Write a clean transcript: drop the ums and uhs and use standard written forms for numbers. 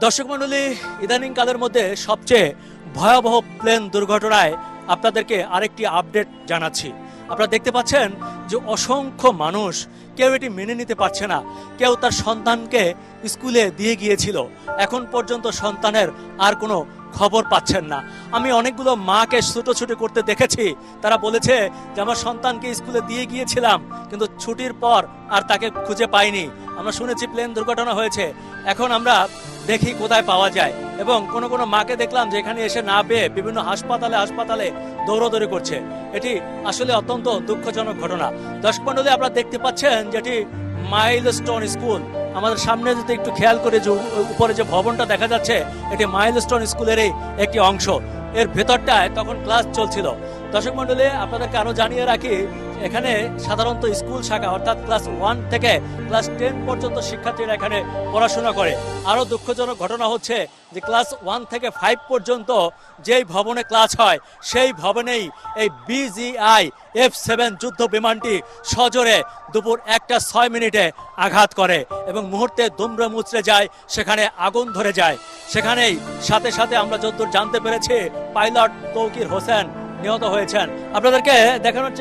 দর্শক মণ্ডলী, ইদানিং কালের মধ্যে সবচেয়ে ভয়াবহ প্লেন দুর্ঘটনায় আপনাদেরকে আরেকটি আপডেট জানাচ্ছি। আপনারা দেখতে পাচ্ছেন যে অসংখ্য মানুষ কেউ এটি মেনে নিতে পারছে না। কেউ তার সন্তানকে স্কুলে দিয়ে গিয়েছিল, এখন পর্যন্ত সন্তানের আর কোনো খবর পাচ্ছেন না। আমি অনেকগুলো মাকে ছুটোছুটি করতে দেখেছি, তারা বলেছে যে আমার সন্তানকে স্কুলে দিয়ে গিয়েছিলাম, কিন্তু ছুটির পর আর তাকে খুঁজে পাইনি। আমরা শুনেছি প্লেন দুর্ঘটনা হয়েছে, এখন আমরা দেখি কোথায় পাওয়া যায়। এবং কোনো কোনো মাকে দেখলাম যে এখানে এসে না পেয়ে বিভিন্ন হাসপাতালে দৌড়দৌড়ি করছে। এটি আসলে অত্যন্ত দুঃখজনক ঘটনা। দর্শক মণ্ডলী, আপনারা দেখতে পাচ্ছেন যেটি মাইলস্টোন স্কুল। আমাদের সামনে যদি একটু খেয়াল করে যে উপরে যে ভবনটা দেখা যাচ্ছে, এটি মাইলস্টোন স্কুলেরই একটি অংশ। এর ভেতরটায় তখন ক্লাস চলছিল। দর্শক মণ্ডলী, আপনাদেরকে আরো জানিয়ে রাখি, এখানে সাধারণত স্কুল শাখা অর্থাৎ ক্লাস 1 থেকে ক্লাস 10 পর্যন্ত শিক্ষার্থীরা এখানে পড়াশোনা করে। আরো দুঃখজনক ঘটনা হচ্ছে যে ক্লাস 1 থেকে 5 পর্যন্ত যেই ভবনে ক্লাস হয়, সেই ভবনেই এই BGI F-7 যুদ্ধ বিমানটি সজোরে দুপুর 1:06 আঘাত করে এবং মুহূর্তে দুমড়ে মুচড়ে যায়, সেখানে আগুন ধরে যায়। সেখানেই সাথে সাথে আমরা যতদূর জানতে পেরেছি পাইলট তৌকির হোসেন নিহত হয়েছেন। আপনাদেরকে দেখানোর